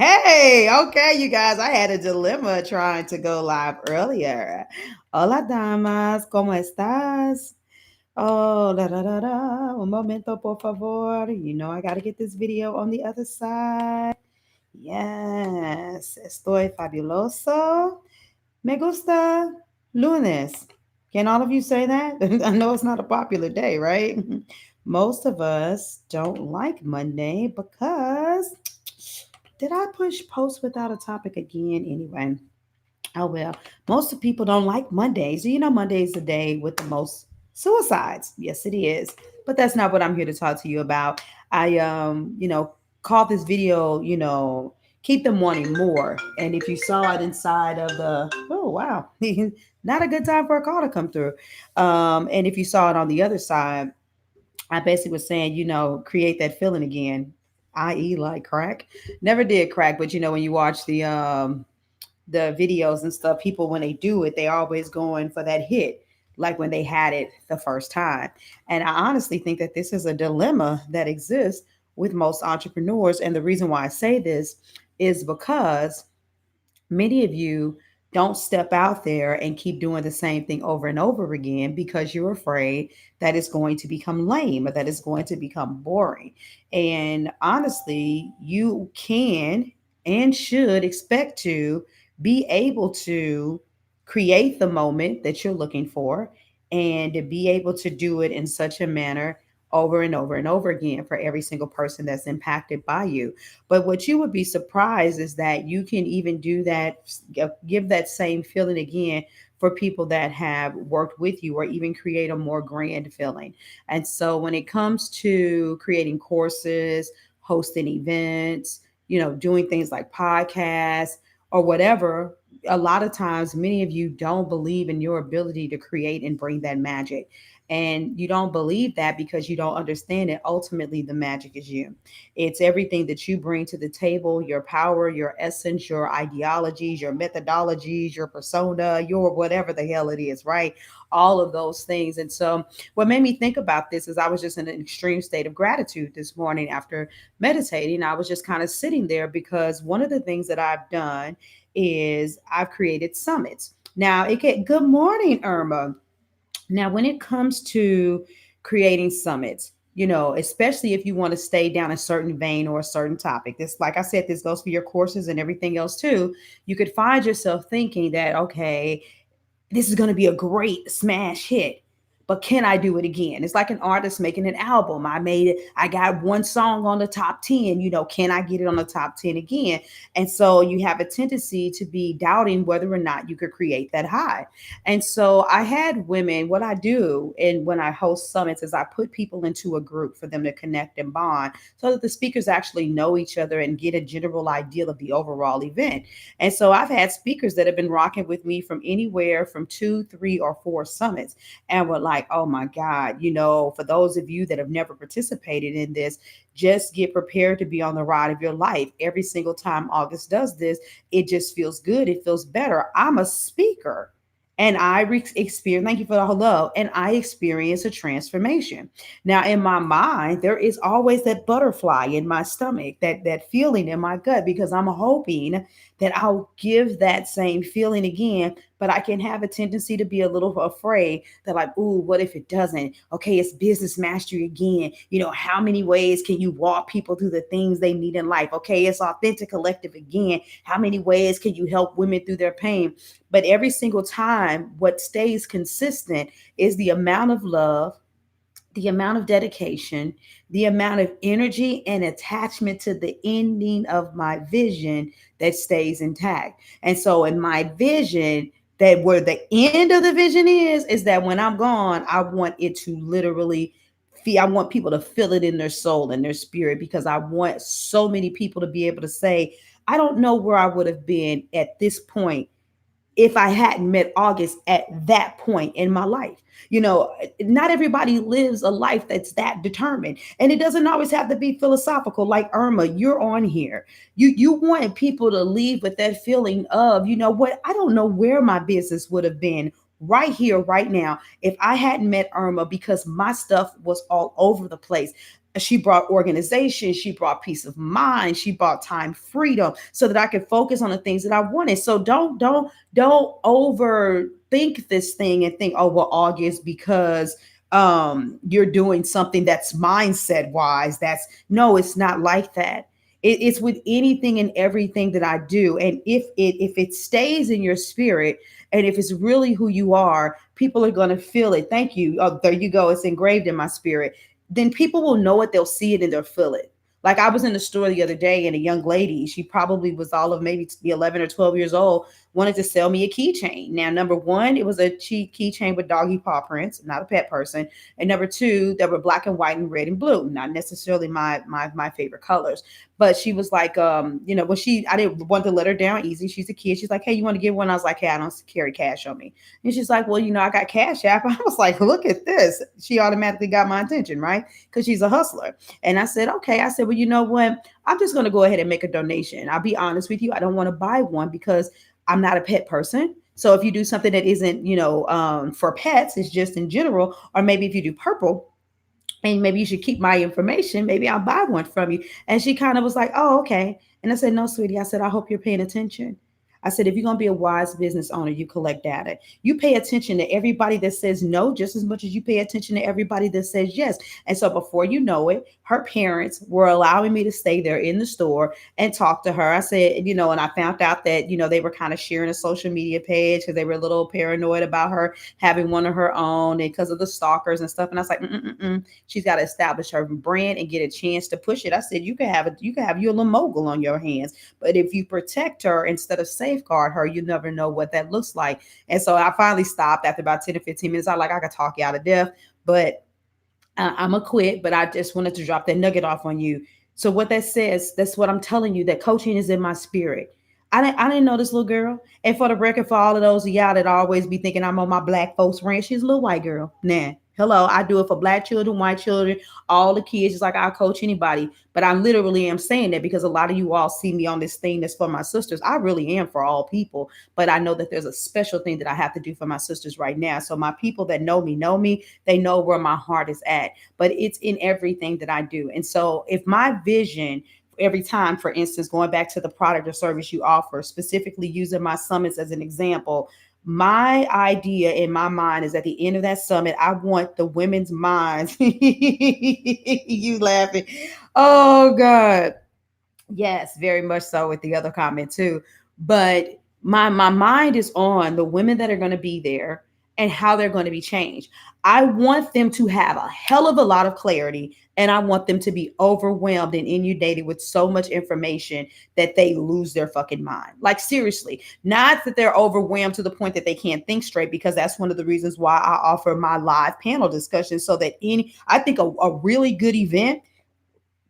Hey, okay, you guys. I had a dilemma trying to go live earlier. Hola, damas, ¿cómo estás? Oh, da da da da. Un momento, por favor. You know, I got to get this video on the other side. Yes, estoy fabuloso. Me gusta lunes. Can all of you say that? I know it's not a popular day, right? Most of us don't like Monday because did I push post without a topic again? Anyway, oh well. Most of people don't like Mondays. You know, Monday is the day with the most suicides. Yes, it is. But that's not what I'm here to talk to you about. I called this video, keep them wanting more. And if you saw it inside of the, oh wow, not a good time for a call to come through. And if you saw it on the other side, I basically was saying, create that feeling again, i.e., like crack. Never did crack, but when you watch the videos and stuff, people when they do it, they always going for that hit, like when they had it the first time. And I honestly think that this is a dilemma that exists with most entrepreneurs. And the reason why I say this is because many of you don't step out there and keep doing the same thing over and over again because you're afraid that it's going to become lame or that it's going to become boring. And honestly, you can and should expect to be able to create the moment that you're looking for and to be able to do it in such a manner over and over and over again for every single person that's impacted by you. But what you would be surprised is that you can even do that, give that same feeling again for people that have worked with you or even create a more grand feeling. And so when it comes to creating courses, hosting events, doing things like podcasts or whatever, a lot of times many of you don't believe in your ability to create and bring that magic. And you don't believe that because you don't understand it. Ultimately, the magic is you. It's everything that you bring to the table, your power, your essence, your ideologies, your methodologies, your persona, your whatever the hell it is, right? All of those things. And so, what made me think about this is I was just in an extreme state of gratitude this morning after meditating. I was just kind of sitting there because one of the things that I've done is I've created summits. Now, good morning, Irma. Now, when it comes to creating summits, especially if you want to stay down a certain vein or a certain topic, this, like I said, this goes for your courses and everything else too. You could find yourself thinking that, okay, this is going to be a great smash hit, but can I do it again? It's like an artist making an album. I made it, I got one song on the top 10, can I get it on the top 10 again? And so you have a tendency to be doubting whether or not you could create that high. And so I had women, what I do, and when I host summits is I put people into a group for them to connect and bond so that the speakers actually know each other and get a general idea of the overall event. And so I've had speakers that have been rocking with me from anywhere from 2, 3, or 4 summits. And we're like, oh my God, for those of you that have never participated in this, just get prepared to be on the ride of your life. Every single time August does this, it just feels good. It feels better. I'm a speaker. And experience, thank you for the hello, and I experience a transformation. Now, in my mind, there is always that butterfly in my stomach, that feeling in my gut, because I'm hoping that I'll give that same feeling again. But I can have a tendency to be a little afraid that, like, ooh, what if it doesn't? Okay, it's business mastery again. How many ways can you walk people through the things they need in life? Okay, it's authentic collective again. How many ways can you help women through their pain? But every single time, what stays consistent is the amount of love, the amount of dedication, the amount of energy and attachment to the ending of my vision that stays intact. And so, in my vision, that where the end of the vision is that when I'm gone, I want it to literally feel, I want people to feel it in their soul and their spirit, because I want so many people to be able to say, I don't know where I would have been at this point if I hadn't met August at that point in my life. Not everybody lives a life that's that determined. And it doesn't always have to be philosophical. Like Irma, you're on here. You want people to leave with that feeling of, you know what, I don't know where my business would have been right here, right now, if I hadn't met Irma, because my stuff was all over the place. She brought organization, she brought peace of mind, she brought time freedom so that I could focus on the things that I wanted. So don't overthink this thing and think, oh well, August, because you're doing something that's mindset wise. That's no, it's not like that. It's with anything and everything that I do. And if it stays in your spirit, and if it's really who you are, people are going to feel it. Thank you. Oh, there you go. It's engraved in my spirit. Then people will know it, they'll see it, and they'll feel it. Like I was in the store the other day, and a young lady, she probably was all of maybe 11 or 12 years old, wanted to sell me a keychain. Now, number one, it was a cheap keychain with doggy paw prints, not a pet person. And number two, there were black and white and red and blue, not necessarily my favorite colors. But she was like, when I didn't want to let her down easy. She's a kid. She's like, hey, you want to get one? I was like, hey, I don't carry cash on me. And she's like, well, I got Cash App. I was like, look at this. She automatically got my attention, right? Because she's a hustler. And I said, okay. I said, well, you know what? I'm just going to go ahead and make a donation. I'll be honest with you. I don't want to buy one because I'm not a pet person. So if you do something that isn't, for pets, it's just in general, or maybe if you do purple, and maybe you should keep my information. Maybe I'll buy one from you. And she kind of was like, oh, okay. And I said, no, sweetie. I said, I hope you're paying attention. I said, if you're going to be a wise business owner, you collect data. You pay attention to everybody that says no just as much as you pay attention to everybody that says yes. And so before you know it, her parents were allowing me to stay there in the store and talk to her. I said, and I found out that, they were kind of sharing a social media page because they were a little paranoid about her having one of her own and because of the stalkers and stuff. And I was like, she's got to establish her brand and get a chance to push it. I said, you can have you a little mogul on your hands. But if you protect her instead of safeguard her, you never know what that looks like. And so I finally stopped after about 10 or 15 minutes. I could talk you out of death, but I'm going to quit. But I just wanted to drop that nugget off on you. So what that says, that's what I'm telling you, that coaching is in my spirit. I didn't know this little girl. And for the record, for all of those of y'all that always be thinking I'm on my black folks ranch, she's a little white girl. Nah. Hello, I do it for black children, white children, all the kids, just like I coach anybody. But I literally am saying that because a lot of you all see me on this thing that's for my sisters. I really am for all people, but I know that there's a special thing that I have to do for my sisters right now. So my people that know me, they know where my heart is at, but it's in everything that I do. And so if my vision every time, for instance, going back to the product or service you offer, specifically using my summits as an example, my idea in my mind is at the end of that summit, I want the women's minds. You laughing. Oh God. Yes, very much so with the other comment too. But my mind is on the women that are going to be there and how they're going to be changed. I want them to have a hell of a lot of clarity, and I want them to be overwhelmed and inundated with so much information that they lose their fucking mind. Like seriously, not that they're overwhelmed to the point that they can't think straight, because that's one of the reasons why I offer my live panel discussions, so that I think a really good event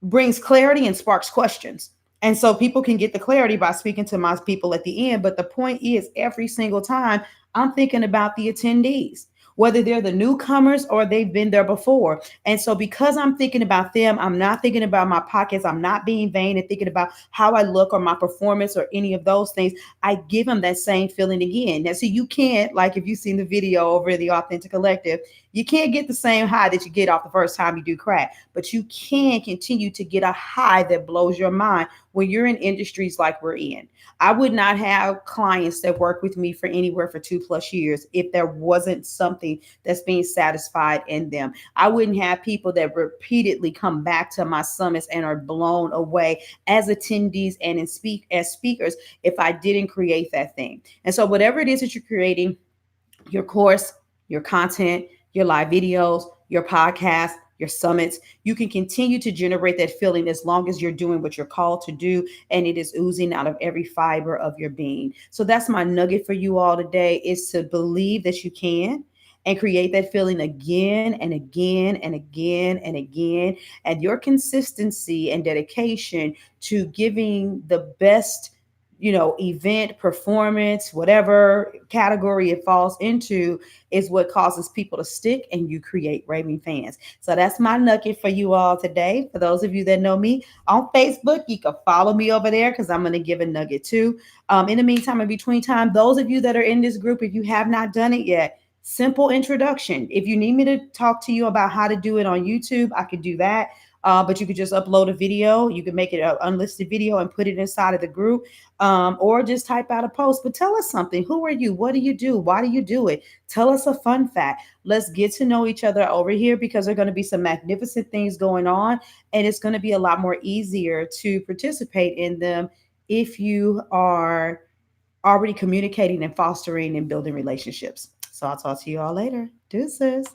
brings clarity and sparks questions. And so people can get the clarity by speaking to my people at the end. But the point is, every single time I'm thinking about the attendees, whether they're the newcomers or they've been there before. And so because I'm thinking about them, I'm not thinking about my pockets. I'm not being vain and thinking about how I look or my performance or any of those things. I give them that same feeling again. Now, see, you can't, like if you've seen the video over the Authentic Collective, you can't get the same high that you get off the first time you do crack, but you can continue to get a high that blows your mind when you're in industries like we're in. I would not have clients that work with me for anywhere for 2+ years if there wasn't something that's being satisfied in them. I wouldn't have people that repeatedly come back to my summits and are blown away as attendees and as speakers if I didn't create that thing. And so whatever it is that you're creating, your course, your content, your live videos, your podcast, your summits, you can continue to generate that feeling as long as you're doing what you're called to do and it is oozing out of every fiber of your being. So that's my nugget for you all today, is to believe that you can and create that feeling again and again and again and again. And your consistency and dedication to giving the best event, performance, whatever category it falls into, is what causes people to stick, and you create raving fans. So that's my nugget for you all today. For those of you that know me on Facebook, you can follow me over there because I'm going to give a nugget too. In the meantime, in between time, those of you that are in this group, if you have not done it yet, simple introduction. If you need me to talk to you about how to do it on YouTube, I could do that. But you could just upload a video. You can make it an unlisted video and put it inside of the group, or just type out a post. But tell us something. Who are you? What do you do? Why do you do it? Tell us a fun fact. Let's get to know each other over here, because there are going to be some magnificent things going on, and it's going to be a lot more easier to participate in them if you are already communicating and fostering and building relationships. So I'll talk to you all later. Deuces.